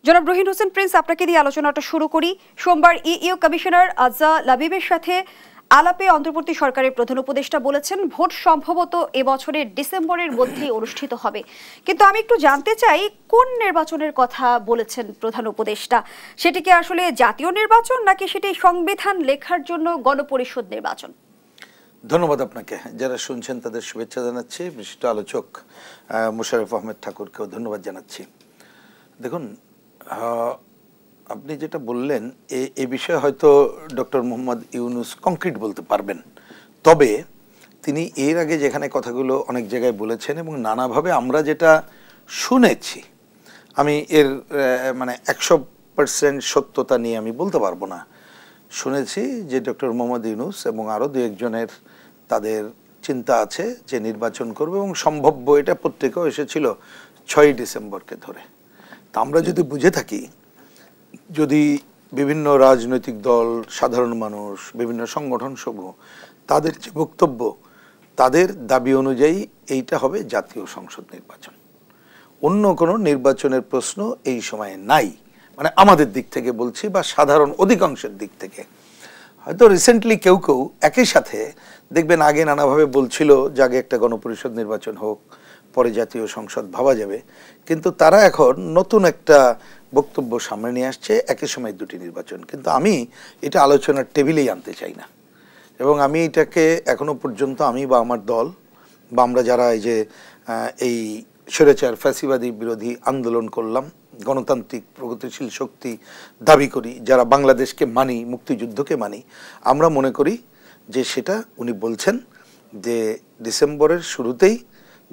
জনাব রহিন হোসেন প্রিন্স, আপনাকে দিয়ে আলোচনাটা শুরু করি। সোমবার ইইউ কমিশনার আজা লাবিবের সাথে আলাপে অন্তর্বর্তী সরকারের প্রধান উপদেষ্টা বলেছেন ভোট সম্ভবত এবছরের ডিসেম্বরের মধ্যেই অনুষ্ঠিত হবে। কিন্তু আমি একটু জানতে চাই, কোন নির্বাচনের কথা বলেছেন প্রধান উপদেষ্টা? সেটি কি আসলে জাতীয় নির্বাচন, নাকি সেটি সংবিধান লেখার জন্য গণপরিষদ নির্বাচন? ধন্যবাদ আপনাকে। যারা শুনছেন তাদের শুভেচ্ছা জানাচ্ছি। বিশিষ্ট আলোচক মোশাররফ আহমেদ ঠাকুরকেও ধন্যবাদ জানাচ্ছি। দেখুন, আপনি যেটা বললেন এ বিষয়ে হয়তো ডক্টর মোহাম্মদ ইউনূস কংক্রিট বলতে পারবেন, তবে তিনি এর আগে যেখানে কথাগুলো অনেক জায়গায় বলেছেন এবং নানাভাবে আমরা যেটা শুনেছি, আমি এর মানে 100% সত্যতা নিয়ে আমি বলতে পারবো না। শুনেছি যে ডক্টর মোহাম্মদ ইউনূস এবং আরও দু একজনের তাদের চিন্তা আছে যে নির্বাচন করবে, এবং সম্ভাব্য এটা পত্রিকাও এসেছিল 6 ডিসেম্বরকে ধরে। তা আমরা যদি বুঝে থাকি, যদি বিভিন্ন রাজনৈতিক দল, সাধারণ মানুষ, বিভিন্ন সংগঠন সমূহ তাদের যে বক্তব্য, তাদের দাবি অনুযায়ী এইটা হবে জাতীয় সংসদ নির্বাচন। অন্য কোনো নির্বাচনের প্রশ্ন এই সময়ে নাই, মানে আমাদের দিক থেকে বলছি বা সাধারণ অধিকাংশের দিক থেকে। হয়তো রিসেন্টলি কেউ কেউ একই সাথে দেখবেন আগে নানাভাবে বলছিল যে আগে একটা গণপরিষদ নির্বাচন হোক, পরে জাতীয় সংসদ ভাবা যাবে, কিন্তু তারা এখন নতুন একটা বক্তব্য সামনে নিয়ে আসছে, একই সময় দুটি নির্বাচন। কিন্তু আমি এটা আলোচনার টেবিলেই আনতে চাই না, এবং আমি এটাকে এখনো পর্যন্ত আমি বা আমার দল বা আমরা যারা এই স্বৈরাচার ফ্যাসিবাদী বিরোধী আন্দোলন করলাম, গণতান্ত্রিক প্রগতিশীল শক্তি দাবি করি, যারা বাংলাদেশকে মানি, মুক্তিযুদ্ধকে মানি, আমরা মনে করি যে সেটা উনি বলছেন যে ডিসেম্বরের শুরুতেই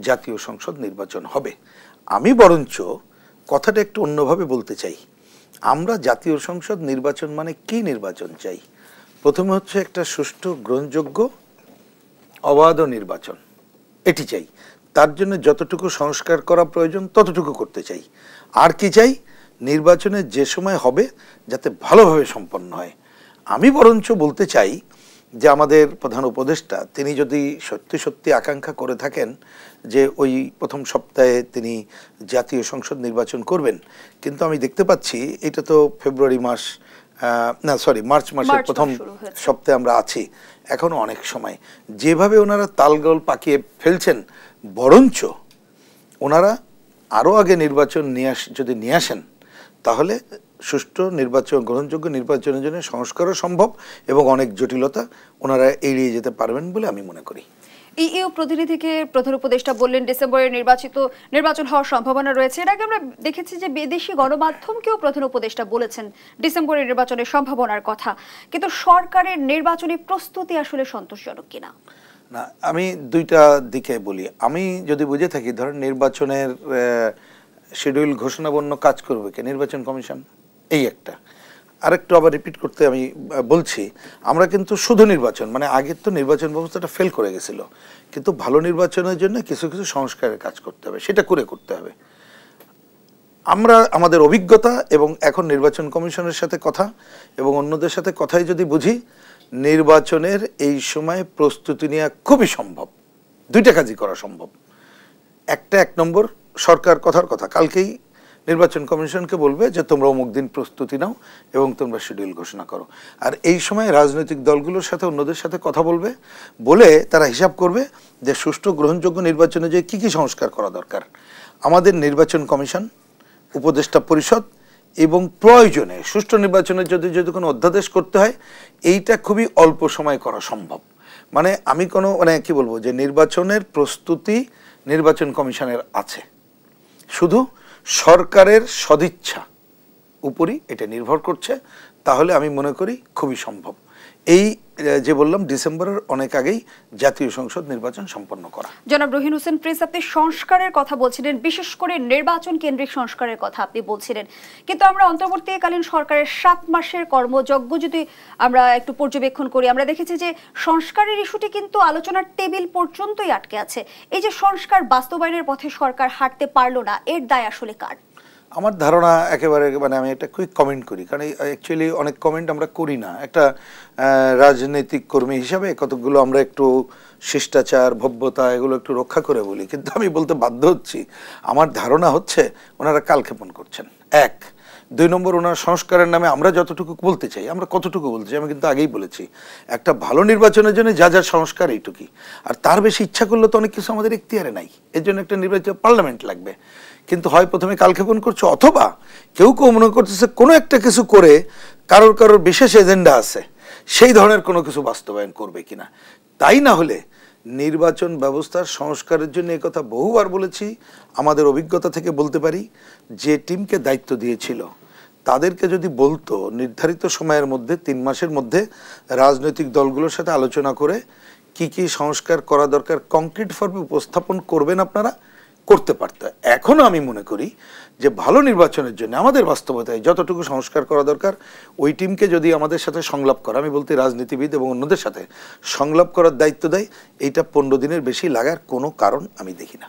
জাতীয় সংসদ নির্বাচন হবে। আমি বরঞ্চ কথাটা একটু অন্যভাবে বলতে চাই। আমরা জাতীয় সংসদ নির্বাচন মানে কি নির্বাচন চাই? প্রথমে হচ্ছে একটা সুষ্ঠু, গ্রহণযোগ্য, অবাধ নির্বাচন, এটি চাই। তার জন্য যতটুকু সংস্কার করা প্রয়োজন ততটুকু করতে চাই। আর কি চাই? নির্বাচনের যে সময় হবে যাতে ভালোভাবে সম্পন্ন হয়। আমি বরঞ্চ বলতে চাই যে আমাদের প্রধান উপদেষ্টা তিনি যদি সত্যি সত্যি আকাঙ্ক্ষা করে থাকেন যে ওই প্রথম সপ্তাহে তিনি জাতীয় সংসদ নির্বাচন করবেন, কিন্তু আমি দেখতে পাচ্ছি এটা তো ফেব্রুয়ারি মাস, মার্চ মাসের প্রথম সপ্তাহে আমরা আছি, এখনো অনেক সময়। যেভাবে ওনারা তালগোল পাকিয়ে ফেলছেন, বরঞ্চ ওনারা আরও আগে নির্বাচন যদি নিয়ে আসেন, তাহলে সুষ্ঠু নির্বাচন, গ্রহণযোগ্য নির্বাচনের জন্য সংস্কারও সম্ভব এবং অনেক জটিলতা ওনারা এড়িয়ে যেতে পারবেন বলে আমি মনে করি। ইইউ প্রতিনিধিকে প্রধান উপদেষ্টা বললেন ডিসেম্বরে নির্বাচন হওয়ার সম্ভাবনা রয়েছে। এর আগে আমরা দেখেছি যে বিদেশি গণমাধ্যমকেও প্রধান উপদেষ্টা বলেছেন ডিসেম্বরের নির্বাচনের সম্ভাবনার কথা, কিন্তু সরকারের নির্বাচনী প্রস্তুতি আসলে সন্তোষজনক কিনা? না, আমি দুইটা দিকে বলি। আমি যদি বুঝে থাকি, ধরেন নির্বাচনের শিডিউল ঘোষণাবন্য কাজ করবে কে? নির্বাচন কমিশন। এই একটা। আরেকটু আবার রিপিট করতে আমি বলছি, আমরা কিন্তু শুধু নির্বাচন, মানে আগের তো নির্বাচন ব্যবস্থাটা ফেল করে গেছিল, কিন্তু ভালো নির্বাচনের জন্য কিছু কিছু সংস্কারের কাজ করতে হবে, সেটা করতে হবে। আমরা আমাদের অভিজ্ঞতা এবং এখন নির্বাচন কমিশনের সাথে কথা এবং অন্যদের সাথে কথাই যদি বুঝি, নির্বাচনের এই সময় প্রস্তুতি নেওয়া খুবই সম্ভব। দুইটা কাজই করা সম্ভব। এক নম্বর, সরকার কথার কথা কালকেই নির্বাচন কমিশনকে বলবে যে তোমরা অমুক দিন প্রস্তুতি নাও এবং তোমরা শিডিউল ঘোষণা করো। আর এই সময় রাজনৈতিক দলগুলোর সাথে অন্যদের সাথে কথা বলে তারা হিসাব করবে যে সুষ্ঠু, গ্রহণযোগ্য নির্বাচনে যে কী কী সংস্কার করা দরকার। আমাদের নির্বাচন কমিশন, উপদেষ্টা পরিষদ এবং প্রয়োজনে সুষ্ঠু নির্বাচনের যদি কোনো অধ্যাদেশ করতে হয়, এইটা খুবই অল্প সময় করা সম্ভব। মানে আমি কি বলবো, যে নির্বাচনের প্রস্তুতি নির্বাচন কমিশনের আছে, শুধু সরকারের সদিচ্ছা উপরই এটা নির্ভর করছে। তাহলে আমি মনে করি খুবই সম্ভব এই যে বললাম ডিসেম্বরের অনেক আগেই জাতীয় সংসদ নির্বাচন সম্পন্ন করা। জনাব রহিন হোসেন প্রিন্স, আপনি সংস্কারের কথা বলছিলেন, বিশেষ করে নির্বাচন কেন্দ্রিক সংস্কারের কথা আপনি বলছিলেন, কিন্তু আমরা অন্তর্বর্তীকালীন সরকারের 7 মাসের কর্মযজ্ঞ যদি আমরা একটু পর্যবেক্ষণ করি, আমরা দেখেছি যে সংস্কারের ইস্যুটি কিন্তু আলোচনার টেবিল পর্যন্তই আটকে আছে। এই যে সংস্কার বাস্তবায়নের পথে সরকার হাঁটতে পারলো না, এর দায় আসলে কার? আমার ধারণা একেবারে, মানে আমি একটা কুইক কমেন্ট করি, কারণ অ্যাকচুয়ালি অনেক কমেন্ট আমরা করি না। একটা রাজনৈতিক কর্মী হিসাবে কতগুলো আমরা একটু শিষ্টাচার, ভব্যতা এগুলো একটু রক্ষা করে বলি, কিন্তু আমি বলতে বাধ্য হচ্ছি, আমার ধারণা হচ্ছে ওনারা কালক্ষেপণ করছেন। 2 নম্বর, ওনার সংস্কারের নামে আমরা যতটুকু বলতে চাই, আমরা কতটুকু বলতে চাই আমি কিন্তু আগেই বলেছি, একটা ভালো নির্বাচনের জন্য যা যা সংস্কার এইটুকুই, আর তার বেশি ইচ্ছা করলে তো অনেক কিছু আমাদের এখতিয়ারে নাই। এর জন্য একটা নির্বাচিত পার্লামেন্ট লাগবে। কিন্তু হয় প্রথমে কালক্ষেপণ করছে, অথবা কেউ কেউ মনে করতেছে কোনো একটা কিছু করে কারোর কারোর বিশেষ এজেন্ডা আছে, সেই ধরনের কোনো কিছু বাস্তবায়ন করবে কিনা। তাই না হলে নির্বাচন ব্যবস্থার সংস্কারের জন্য এই কথা বহুবার বলেছি, আমাদের অভিজ্ঞতা থেকে বলতে পারি, যে টিমকে দায়িত্ব দিয়েছিল তাদেরকে যদি বলতো নির্ধারিত সময়ের মধ্যে 3 মাসের মধ্যে রাজনৈতিক দলগুলোর সাথে আলোচনা করে কি কি সংস্কার করা দরকার কংক্রিট ফর্মে উপস্থাপন করবেন, আপনারা করতে পারত। এখনো আমি মনে করি যে ভালো নির্বাচনের জন্য আমাদের বাস্তবতায় যতটুকু সংস্কার করা দরকার, ওই টিমকে যদি আমাদের সাথে সংলাপ করা, আমি বলতে রাজনীতিবিদ এবং অন্যদের সাথে সংলাপ করার দায়িত্ব দেয়, এইটা 15 দিনের বেশি লাগার কোনো কারণ আমি দেখি না।